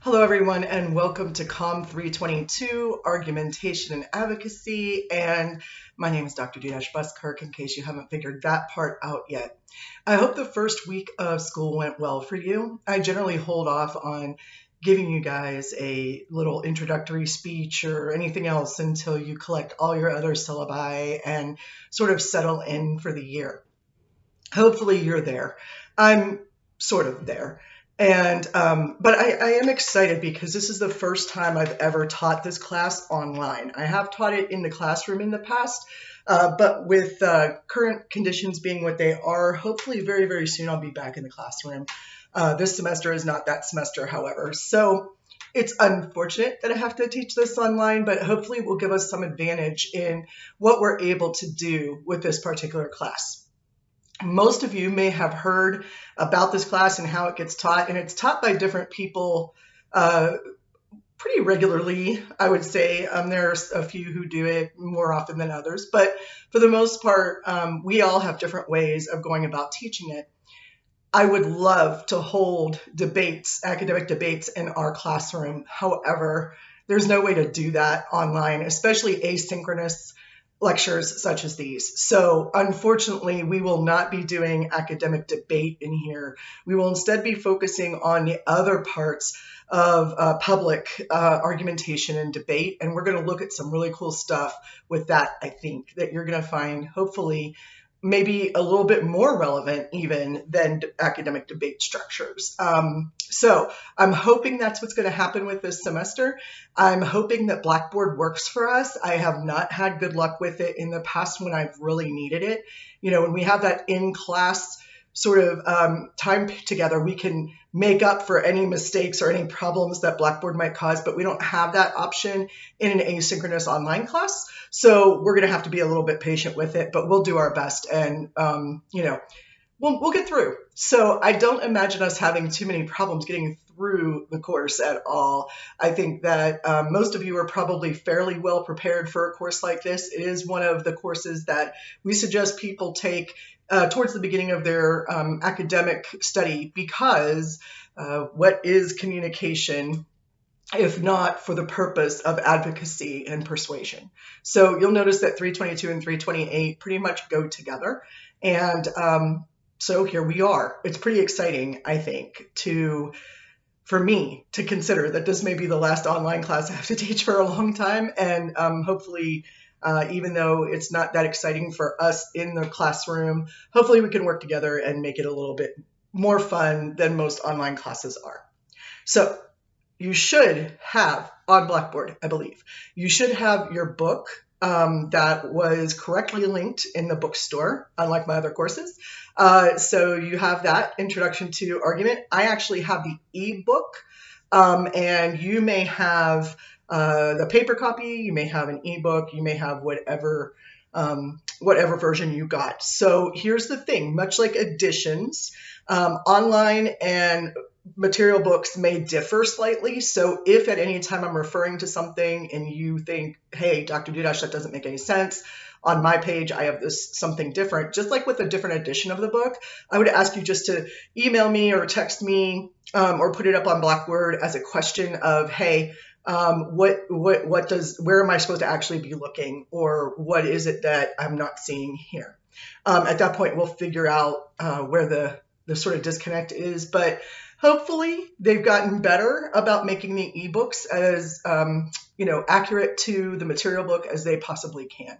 Hello, everyone, and welcome to COM 322, Argumentation and Advocacy. And my name is Dr. Dudash-Buskirk, in case you haven't figured that part out yet. I hope the first week of school went well for you. I generally hold off on giving you guys a little introductory speech or anything else until you collect all your other syllabi and sort of settle in for the year. Hopefully you're there. I'm sort of there. But I am excited because this is the first time I've ever taught this class online. I have taught it in the classroom in the past, but with current conditions being what they are, hopefully very, very soon I'll be back in the classroom. This semester is not that semester, however. So it's unfortunate that I have to teach this online, but hopefully it will give us some advantage in what we're able to do with this particular class. Most of you may have heard about this class and how it gets taught, and it's taught by different people pretty regularly, I would say. There's a few who do it more often than others, but for the most part, we all have different ways of going about teaching it. I would love to hold debates, academic debates in our classroom. However, there's no way to do that online, especially asynchronous lectures such as these. So unfortunately, we will not be doing academic debate in here. We will instead be focusing on the other parts of public argumentation and debate. And we're going to look at some really cool stuff with that, I think, that you're going to find hopefully maybe a little bit more relevant even than academic debate structures. So I'm hoping that's what's going to happen with this semester. I'm hoping that Blackboard works for us. I have not had good luck with it in the past when I've really needed it. You know, when we have that in-class sort of time together, we can make up for any mistakes or any problems that Blackboard might cause, but we don't have that option in an asynchronous online class. So we're going to have to be a little bit patient with it, but we'll do our best and, we'll get through. So I don't imagine us having too many problems getting through the course at all. I think that most of you are probably fairly well prepared for a course like this. It is one of the courses that we suggest people take towards the beginning of their academic study because what is communication if not for the purpose of advocacy and persuasion? So you'll notice that 322 and 328 pretty much go together. And so here we are. It's pretty exciting, I think, for me to consider that this may be the last online class I have to teach for a long time. And hopefully, even though it's not that exciting for us in the classroom, hopefully we can work together and make it a little bit more fun than most online classes are. So you should have on Blackboard, I believe, you should have your book that was correctly linked in the bookstore, unlike my other courses. So you have that Introduction to Argument. I actually have the ebook, and you may have the paper copy, you may have an ebook, you may have whatever version you got. So here's the thing, much like editions, online and material books may differ slightly. So if at any time I'm referring to something and you think, hey, Dr. Dudash, that doesn't make any sense, on my page, I have this something different, just like with a different edition of the book, I would ask you just to email me or text me or put it up on Blackboard as a question of, hey, where am I supposed to actually be looking, or what is it that I'm not seeing here? At that point, we'll figure out where the sort of disconnect is, but hopefully they've gotten better about making the ebooks as accurate to the material book as they possibly can.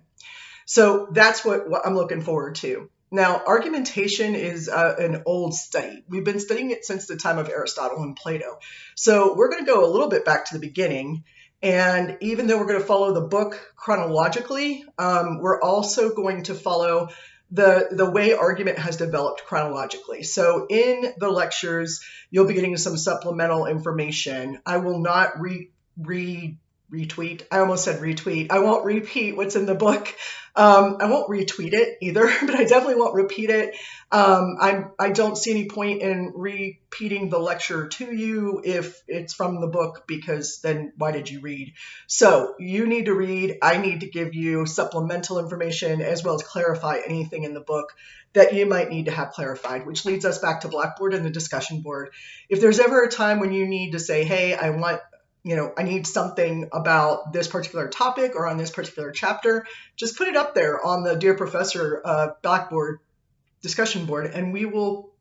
So that's what I'm looking forward to. Now, argumentation is an old study. We've been studying it since the time of Aristotle and Plato. So we're going to go a little bit back to the beginning. And even though we're going to follow the book chronologically, we're also going to follow the way argument has developed chronologically. So in the lectures, you'll be getting some supplemental information. I will not read retweet. I almost said retweet. I won't repeat what's in the book. I won't retweet it either, but I definitely won't repeat it. I don't see any point in repeating the lecture to you if it's from the book, because then why did you read? So you need to read. I need to give you supplemental information as well as clarify anything in the book that you might need to have clarified, which leads us back to Blackboard and the discussion board. If there's ever a time when you need to say, hey, I need something about this particular topic or on this particular chapter, just put it up there on the Dear Professor Blackboard discussion board, and we'll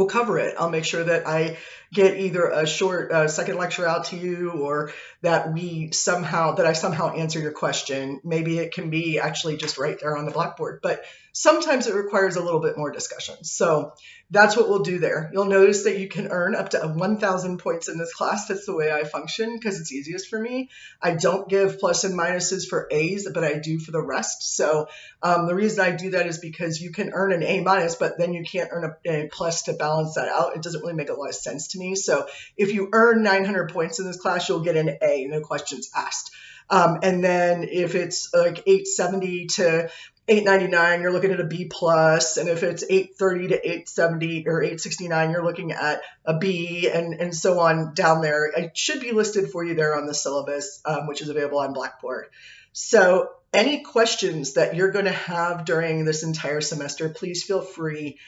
cover it. I'll make sure that I get either a short second lecture out to you, or that I somehow answer your question. Maybe it can be actually just right there on the Blackboard, but sometimes it requires a little bit more discussion. So that's what we'll do there. You'll notice that you can earn up to 1,000 points in this class. That's the way I function because it's easiest for me. I don't give plus and minuses for A's, but I do for the rest. So the reason I do that is because you can earn an A minus, but then you can't earn a plus to balance that out. It doesn't really make a lot of sense to me. So if you earn 900 points in this class, you'll get an A, no questions asked. And then if it's like 870 to 899, you're looking at a B plus, and if it's 830 to 870 or 869, you're looking at a B, and so on down there. It should be listed for you there on the syllabus, which is available on Blackboard. So any questions that you're going to have during this entire semester, please feel free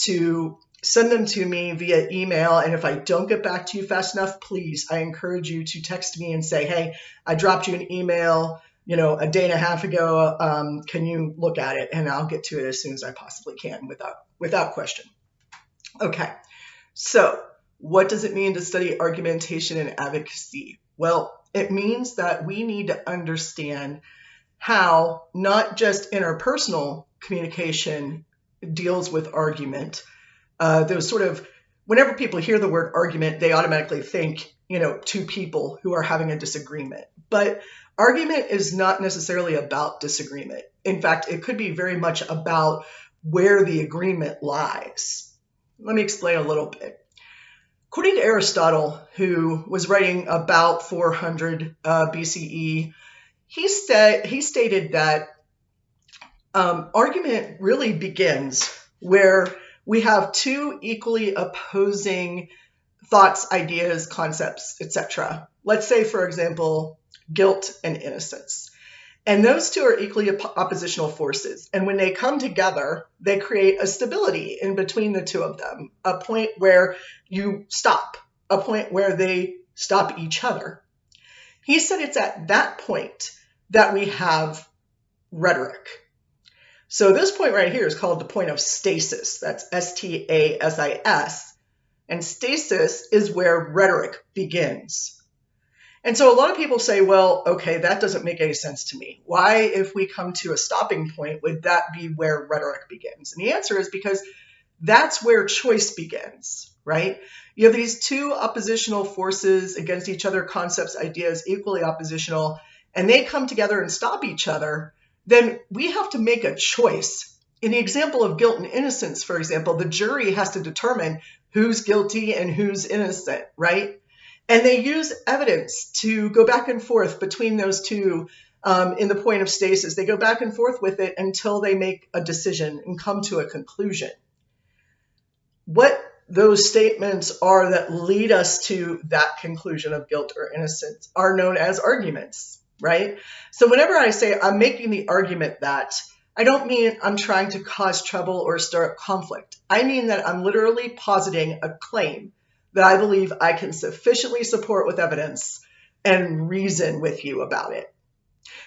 to send them to me via email. And if I don't get back to you fast enough, please, I encourage you to text me and say, hey, I dropped you an email a day and a half ago, can you look at it? And I'll get to it as soon as I possibly can without question. Okay, so what does it mean to study argumentation and advocacy? Well, it means that we need to understand how not just interpersonal communication deals with argument. Whenever people hear the word argument, they automatically think, two people who are having a disagreement. But argument is not necessarily about disagreement. In fact, it could be very much about where the agreement lies. Let me explain a little bit. According to Aristotle, who was writing about 400 BCE, he stated that argument really begins where we have two equally opposing thoughts, ideas, concepts, etc. Let's say, for example, guilt and innocence. And those two are equally oppositional forces. And when they come together, they create a stability in between the two of them, a point where you stop, a point where they stop each other. He said it's at that point that we have rhetoric. So this point right here is called the point of stasis. That's S-T-A-S-I-S. And stasis is where rhetoric begins. And so a lot of people say, well, okay, that doesn't make any sense to me. Why, if we come to a stopping point, would that be where rhetoric begins? And the answer is because that's where choice begins, right? You have these two oppositional forces against each other, concepts, ideas, equally oppositional, and they come together and stop each other. Then we have to make a choice. In the example of guilt and innocence, for example, the jury has to determine who's guilty and who's innocent, right? And they use evidence to go back and forth between those two in the point of stasis. They go back and forth with it until they make a decision and come to a conclusion. What those statements are that lead us to that conclusion of guilt or innocence are known as arguments, right? So whenever I say I'm making the argument that, I don't mean I'm trying to cause trouble or start conflict. I mean that I'm literally positing a claim that I believe I can sufficiently support with evidence and reason with you about it.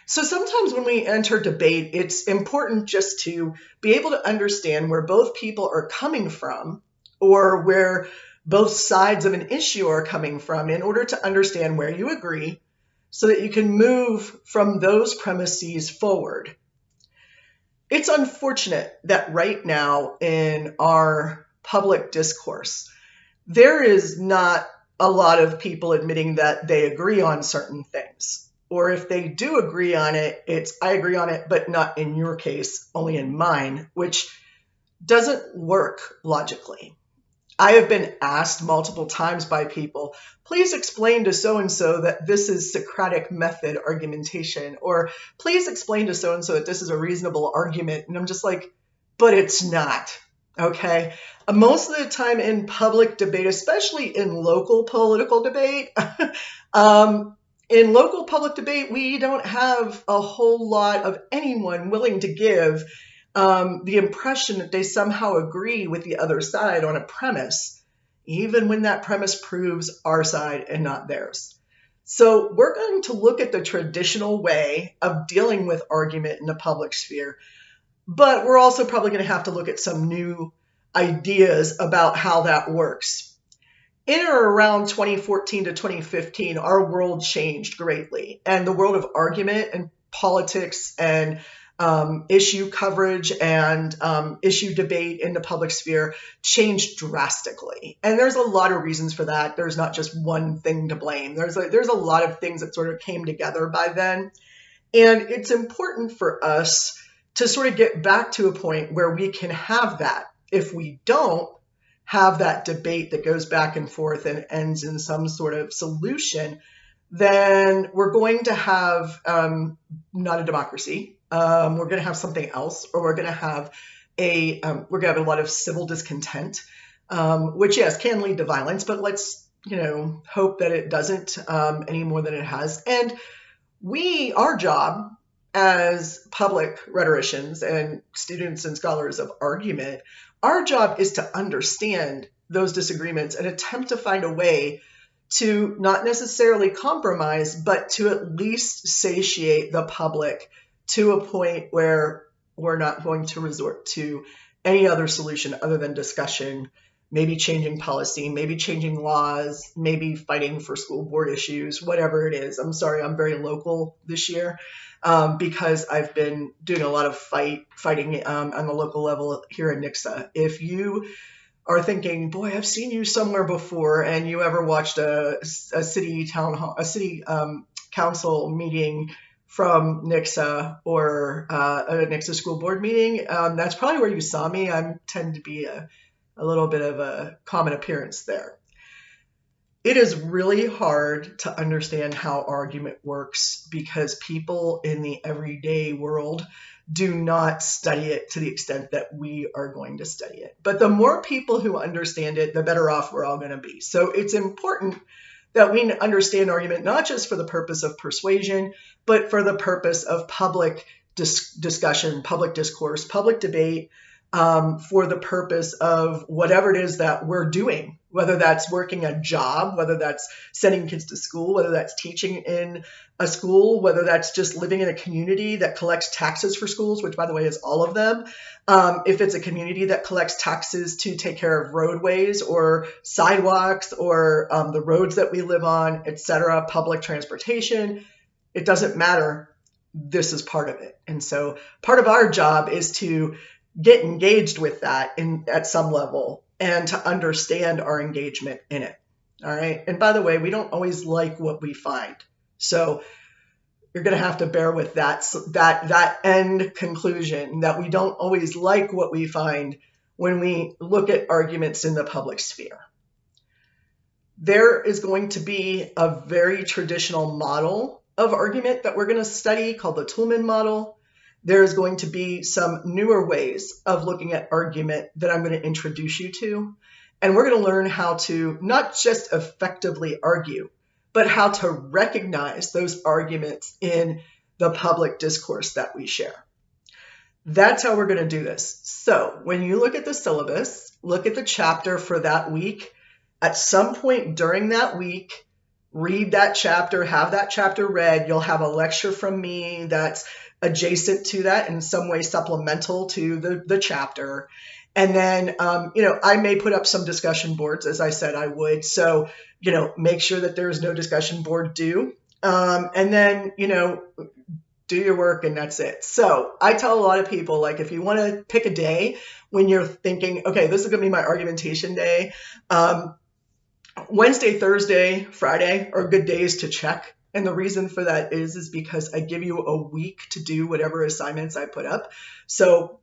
So sometimes when we enter debate, it's important just to be able to understand where both people are coming from, or where both sides of an issue are coming from, in order to understand where you agree so that you can move from those premises forward. It's unfortunate that right now in our public discourse, there is not a lot of people admitting that they agree on certain things. Or if they do agree on it, it's I agree on it, but not in your case, only in mine, which doesn't work logically. I have been asked multiple times by people, please explain to so-and-so that this is Socratic method argumentation, or please explain to so-and-so that this is a reasonable argument. And I'm just like, but it's not, okay? Most of the time in public debate, especially in local political debate, in local public debate, we don't have a whole lot of anyone willing to give the impression that they somehow agree with the other side on a premise, even when that premise proves our side and not theirs. So we're going to look at the traditional way of dealing with argument in the public sphere, but we're also probably going to have to look at some new ideas about how that works. In or around 2014 to 2015, our world changed greatly, and the world of argument and politics and issue coverage and issue debate in the public sphere changed drastically. And there's a lot of reasons for that. There's not just one thing to blame. There's a lot of things that sort of came together by then. And it's important for us to sort of get back to a point where we can have that. If we don't have that debate that goes back and forth and ends in some sort of solution, then we're going to have not a democracy. We're going to have something else, or we're going to have a lot of civil discontent, which yes can lead to violence. But let's hope that it doesn't any more than it has. And our job as public rhetoricians and students and scholars of argument, our job is to understand those disagreements and attempt to find a way to not necessarily compromise, but to at least satiate the public to a point where we're not going to resort to any other solution other than discussion, maybe changing policy, maybe changing laws, maybe fighting for school board issues, whatever it is. I'm sorry, I'm very local this year because I've been doing a lot of fighting on the local level here in Nixa. If you are thinking, boy, I've seen you somewhere before, and you ever watched a city council meeting from Nixa or a Nixa school board meeting, that's probably where you saw me. I tend to be a little bit of a common appearance there. It is really hard to understand how argument works because people in the everyday world do not study it to the extent that we are going to study it. But the more people who understand it, the better off we're all going to be. So it's important that we understand argument, not just for the purpose of persuasion, but for the purpose of public discussion, public discourse, public debate, for the purpose of whatever it is that we're doing, whether that's working a job, whether that's sending kids to school, whether that's teaching in a school, whether that's just living in a community that collects taxes for schools, which by the way is all of them. If it's a community that collects taxes to take care of roadways or sidewalks or the roads that we live on, etc., public transportation, it doesn't matter. This is part of it. And so part of our job is to get engaged with that at some level and to understand our engagement in it. All right. And by the way, we don't always like what we find. So you're going to have to bear with that end conclusion that we don't always like what we find when we look at arguments in the public sphere. There is going to be a very traditional model of argument that we're going to study called the Toulmin model. There's going to be some newer ways of looking at argument that I'm going to introduce you to. And we're going to learn how to not just effectively argue, but how to recognize those arguments in the public discourse that we share. That's how we're going to do this. So when you look at the syllabus, look at the chapter for that week. At some point during that week, read that chapter, have that chapter read. You'll have a lecture from me that's adjacent to that, in some way supplemental to the chapter. And then, I may put up some discussion boards, as I said I would. So, make sure that there is no discussion board due. And then, do your work and that's it. So I tell a lot of people, like, if you want to pick a day when you're thinking, okay, this is going to be my argumentation day, Wednesday, Thursday, Friday are good days to check. And the reason for that is because I give you a week to do whatever assignments I put up. So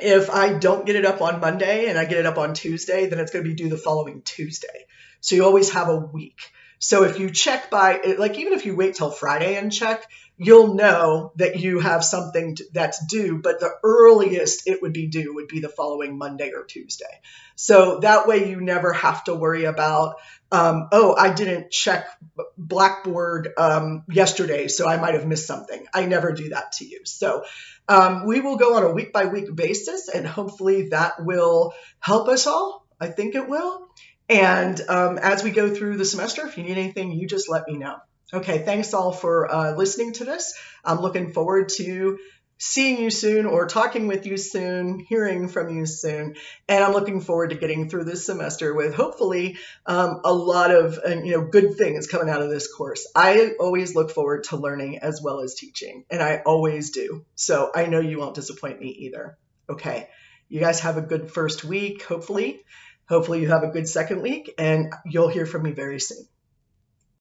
If I don't get it up on Monday and I get it up on Tuesday, then it's going to be due the following Tuesday. So you always have a week. So if you check by, like, even if you wait till Friday and check, you'll know that you have something that's due, but the earliest it would be due would be the following Monday or Tuesday. So that way you never have to worry about, oh, I didn't check Blackboard yesterday, so I might have missed something. I never do that to you. So we will go on a week by week basis, and hopefully that will help us all. I think it will. And as we go through the semester, if you need anything, you just let me know. Okay, thanks all for listening to this. I'm looking forward to seeing you soon, or talking with you soon, hearing from you soon. And I'm looking forward to getting through this semester with hopefully a lot of good things coming out of this course. I always look forward to learning as well as teaching, and I always do. So I know you won't disappoint me either. Okay, you guys have a good first week, hopefully. Hopefully you have a good second week, and you'll hear from me very soon.